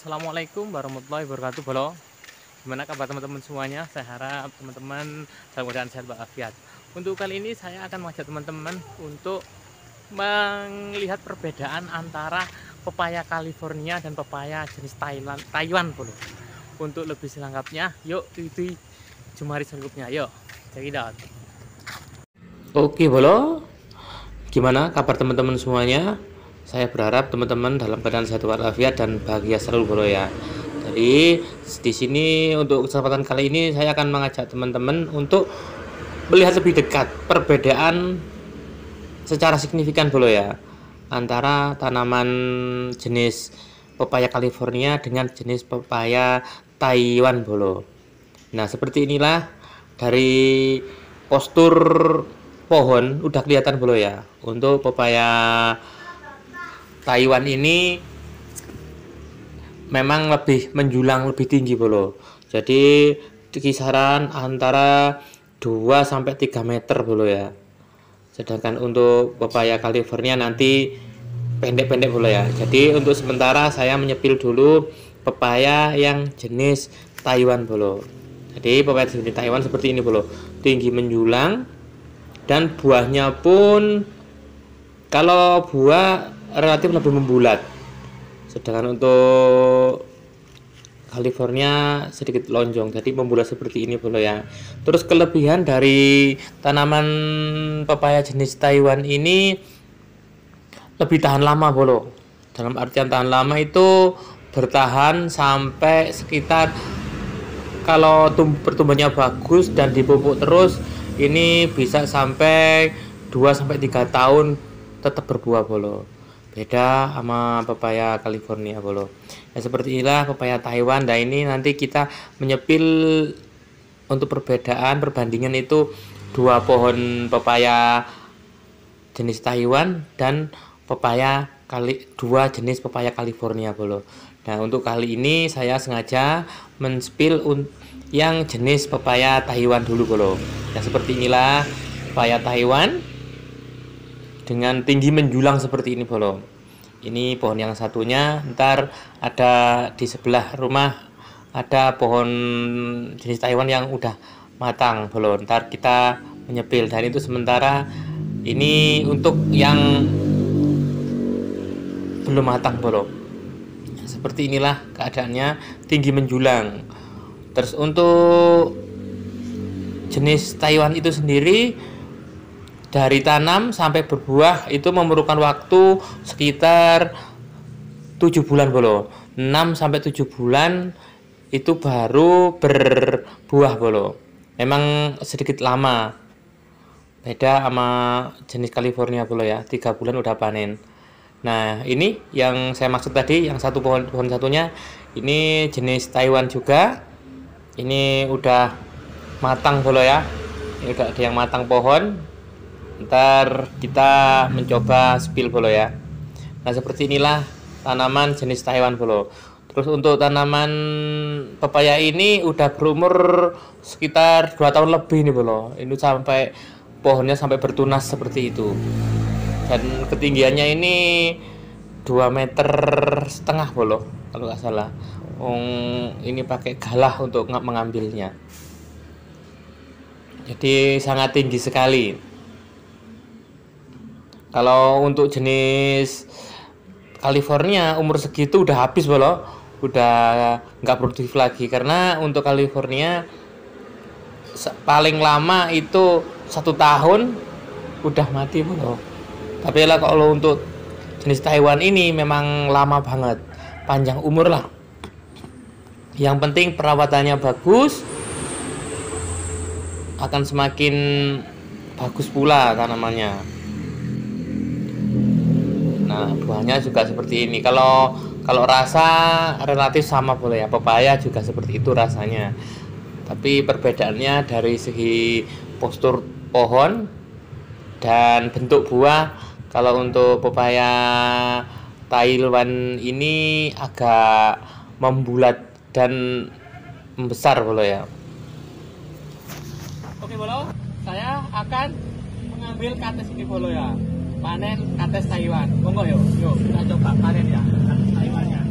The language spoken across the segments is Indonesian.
Assalamualaikum warahmatullahi wabarakatuh, Bolo. Gimana kabar teman-teman semuanya? Saya harap teman-teman dalam keadaan sehat walafiat. Untuk kali ini saya akan mengajak teman-teman untuk melihat perbedaan antara pepaya California dan pepaya jenis Taiwan, Bolo. Untuk lebih selengkapnya, yuk ikuti jumari selengkapnya. Yuk, check it out. Oke, Bolo. Gimana kabar teman-teman semuanya? Saya berharap teman-teman dalam keadaan sehat walafiat dan bahagia selalu, Bro ya. Jadi di sini untuk kesempatan kali ini saya akan mengajak teman-teman untuk melihat lebih dekat perbedaan secara signifikan, Bro ya, antara tanaman jenis pepaya California dengan jenis pepaya Taiwan, Bro. Nah, seperti inilah dari postur pohon udah kelihatan, Bro ya. Untuk pepaya Taiwan ini memang lebih menjulang, lebih tinggi, Bro. Jadi di kisaran antara 2 sampai 3 meter, Bro ya. Sedangkan untuk pepaya California nanti pendek-pendek, Bro ya. Jadi untuk sementara saya menyepil dulu pepaya yang jenis Taiwan, Bro. Jadi pepaya jenis Taiwan seperti ini, Bro. Tinggi menjulang dan buahnya pun kalau buah relatif lebih membulat, sedangkan untuk California sedikit lonjong, jadi membulat seperti ini, Bro ya. Terus kelebihan dari tanaman pepaya jenis Taiwan ini lebih tahan lama, Bro. Dalam artian tahan lama itu bertahan sampai sekitar, kalau pertumbuhannya bagus dan dipupuk terus, ini bisa sampai 2 sampai 3 tahun tetap berbuah, Bro. Beda sama pepaya California, Bro. Ya seperti inilah pepaya Taiwan. Nah, ini nanti kita menyepil untuk perbandingan itu dua pohon pepaya jenis Taiwan dan dua jenis pepaya California, Bro. Nah, untuk kali ini saya sengaja menspil yang jenis pepaya Taiwan dulu, Bro. Ya seperti inilah pepaya Taiwan dengan tinggi menjulang seperti ini, Bro. Ini pohon yang satunya, ntar ada di sebelah rumah ada pohon jenis Taiwan yang udah matang, Bro. Ntar kita menyepil, dan itu sementara ini untuk yang belum matang, Bro. Seperti inilah keadaannya, tinggi menjulang. Terus untuk jenis Taiwan itu sendiri, dari tanam sampai berbuah itu memerlukan waktu sekitar 7 bulan, Bro. 6 sampai 7 bulan itu baru berbuah, Bro. Memang sedikit lama. Beda sama jenis California, Bro ya. 3 bulan udah panen. Nah, ini yang saya maksud tadi, yang satu pohon satunya ini jenis Taiwan juga. Ini udah matang, Bro ya. Ini udah ada yang matang pohon. Ntar kita mencoba spill, Bro ya. Nah, seperti inilah tanaman jenis Taiwan, Bro. Terus untuk tanaman pepaya ini udah berumur sekitar 2 tahun lebih nih, Bro. Ini sampai pohonnya sampai bertunas seperti itu. Dan ketinggiannya ini 2,5 meter, Bro, kalau nggak salah. Ini pakai galah untuk mengambilnya. Jadi sangat tinggi sekali. Kalau untuk jenis California umur segitu udah habis, Bro. Udah nggak produktif lagi, karena untuk California paling lama itu 1 tahun udah mati, Bro. Tapi lah kalau untuk jenis Taiwan ini memang lama banget, panjang umur lah. Yang penting perawatannya bagus, akan semakin bagus pula tanamannya. Nah, buahnya juga seperti ini. Kalau rasa relatif sama, boleh ya. Pepaya juga seperti itu rasanya. Tapi perbedaannya dari segi postur pohon dan bentuk buah. Kalau untuk pepaya Taiwan ini agak membulat dan membesar, boleh ya. Oke, Bolo, saya akan mengambil kates ini, Bolo ya. Panen kates Taiwan. Monggo yuk kita coba panen ya kates Taiwannya.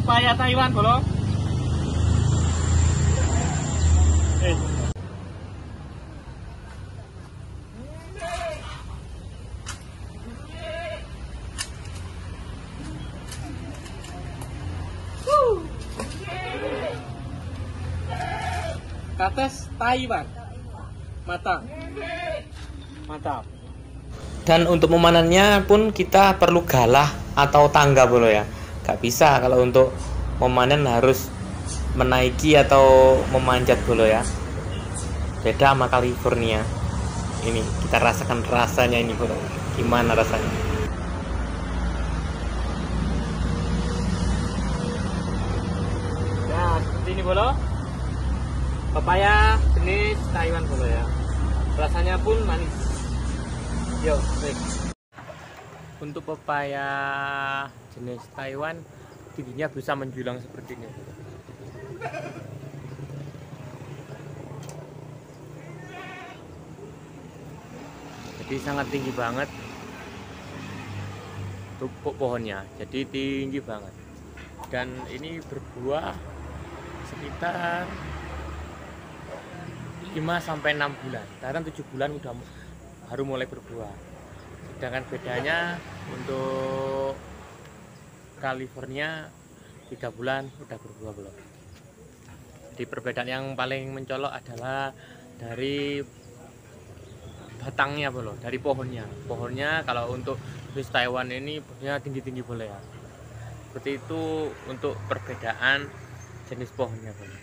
pepaya Taiwan bolo. Kates Taiwan matang, mantap. Dan untuk memanennya pun kita perlu galah atau tangga bolo ya. Gak bisa kalau untuk memanen harus menaiki atau memanjat bolo ya. Beda sama California. Ini kita rasakan rasanya ini bolo. Gimana rasanya? Nah, seperti ini bolo. Pepaya jenis Taiwan bolo ya. Rasanya pun manis. Yuk, baik. Untuk pepaya jenis Taiwan, tingginya bisa menjulang seperti ini. Jadi sangat tinggi banget untuk pohonnya. Jadi tinggi banget. Dan ini berbuah sekitar 5-6 bulan. Kadang 7 bulan udah baru mulai berbuah. Sedangkan bedanya untuk California 3 bulan udah berbuah belum. Jadi perbedaan yang paling mencolok adalah dari batangnya bolo, dari pohonnya. Pohonnya kalau untuk jenis Taiwan ini pohonnya tinggi-tinggi boleh ya. Seperti itu untuk perbedaan jenis pohonnya bolo.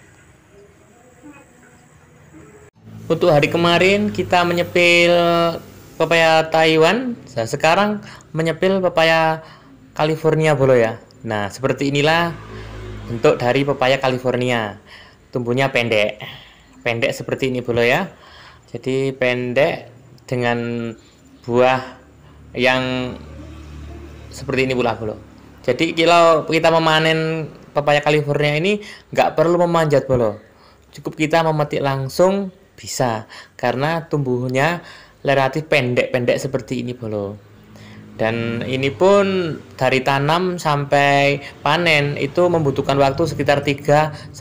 Untuk hari kemarin kita menyepil pepaya Taiwan, nah, sekarang menyepil pepaya California bolo ya. Nah, seperti inilah bentuk dari pepaya California. Tumbuhnya pendek. Pendek seperti ini bolo ya. Jadi pendek dengan buah yang seperti ini pula bolo. Jadi kalau kita memanen pepaya California ini nggak perlu memanjat bolo. Cukup kita memetik langsung bisa, karena tumbuhnya relatif pendek-pendek seperti ini bolo. Dan ini pun dari tanam sampai panen itu membutuhkan waktu sekitar 3-4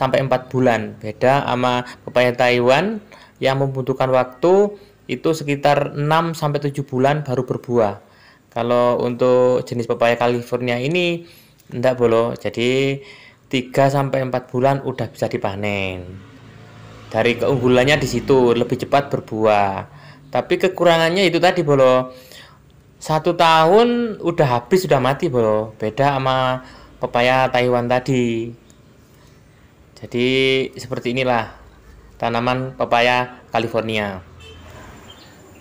bulan. Beda sama pepaya Taiwan yang membutuhkan waktu itu sekitar 6-7 bulan baru berbuah. Kalau untuk jenis pepaya California ini enggak bolo. Jadi 3-4 bulan udah bisa dipanen. Dari keunggulannya di situ lebih cepat berbuah. Tapi kekurangannya itu tadi bolo. 1 tahun udah habis, sudah mati bolo. Beda sama pepaya Taiwan tadi. Jadi seperti inilah tanaman pepaya California.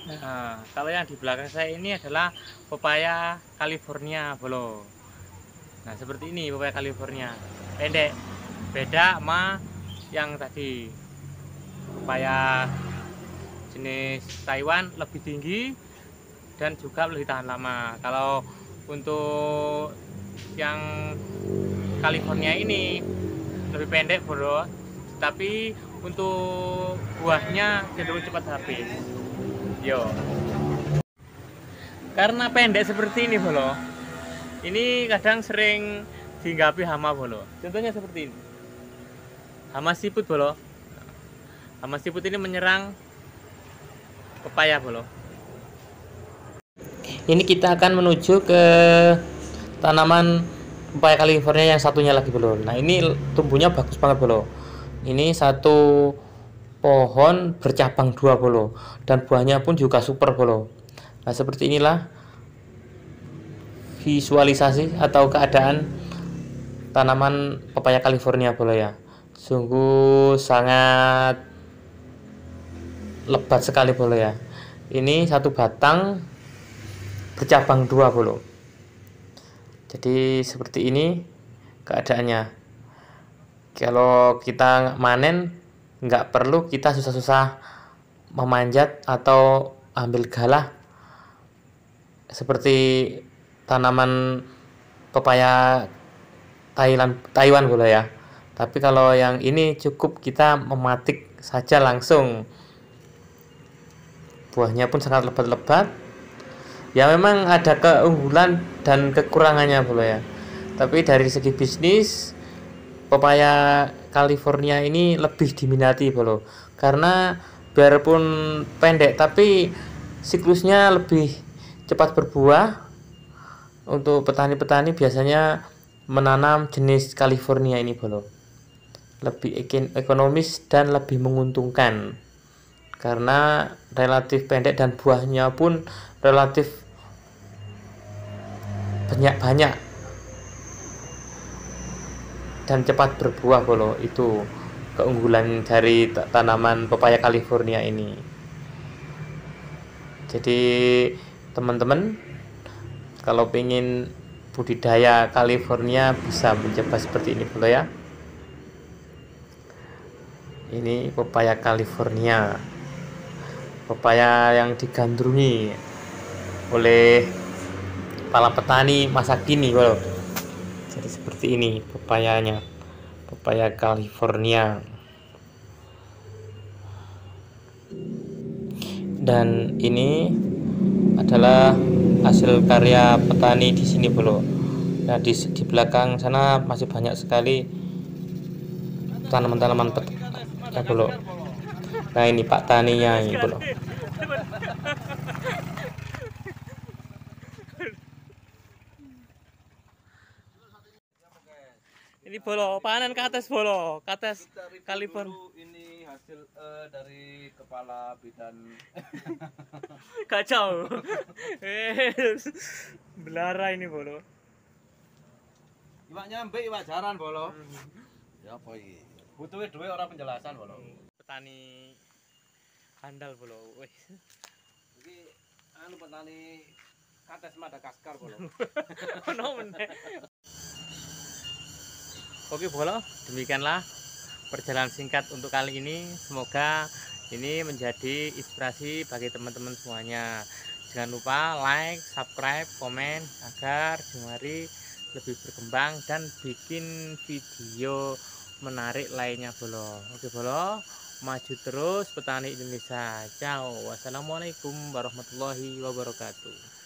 Nah, kalau yang di belakang saya ini adalah pepaya California bolo. Nah, seperti ini pepaya California. Pendek. Beda sama yang tadi. Pepaya jenis Taiwan lebih tinggi dan juga lebih tahan lama. Kalau untuk yang California ini lebih pendek bro, tapi untuk buahnya cenderung cepat habis. Yo, karena pendek seperti ini bro, ini kadang sering dihinggapi hama bro. Contohnya seperti ini, hama siput bro. Hama siput ini menyerang pepaya bolo. Ini kita akan menuju ke tanaman pepaya California yang satunya lagi bolo. Nah, ini tumbuhnya bagus banget bolo. Ini satu pohon bercabang 2 bolo, dan buahnya pun juga super bolo. Nah, seperti inilah visualisasi atau keadaan tanaman pepaya California bolo ya. Sungguh sangat lebat sekali bolo ya. Ini satu batang bercabang 2 bolo. Jadi seperti ini keadaannya. Kalau kita manen nggak perlu kita susah-susah memanjat atau ambil galah seperti tanaman pepaya Taiwan bolo ya. Tapi kalau yang ini cukup kita mematik saja langsung. Buahnya pun sangat lebat-lebat. Ya memang ada keunggulan dan kekurangannya bolo ya. Tapi dari segi bisnis pepaya California ini lebih diminati bolo, karena biarpun pendek tapi siklusnya lebih cepat berbuah. Untuk petani-petani biasanya menanam jenis California ini bolo, lebih ekonomis dan lebih menguntungkan karena relatif pendek dan buahnya pun relatif banyak-banyak dan cepat berbuah bolo. Itu keunggulan dari tanaman pepaya California ini. Jadi teman-teman kalau pengen budidaya California bisa mencoba seperti ini bolo ya. Ini pepaya California, pepaya yang digandrungi oleh para petani masa kini bolo. Jadi seperti ini pepayanya, pepaya California. Dan ini adalah hasil karya petani di sini bolo. Nah di belakang sana masih banyak sekali tanaman-tanaman ya bolo. Nah ini Pak taninya ini bolo. Ini bolo panen ke atas bolo, ke atas California. Ini hasil dari kepala bidan. Kacau. Belara ini bolo. Iwak nyambe, iwak jaran bolo. Ya apa iki? Butuhe duwe ora penjelasan bolo. Petani handal bolo. Wih. Iki anu petani kates Madagaskar bolo. Ono meneh. Oke bolo, demikianlah perjalanan singkat untuk kali ini. Semoga ini menjadi inspirasi bagi teman-teman semuanya. Jangan lupa like, subscribe, komen agar Jumari lebih berkembang dan bikin video menarik lainnya bolo. Oke bolo, maju terus petani Indonesia. Ciao. Wassalamualaikum warahmatullahi wabarakatuh.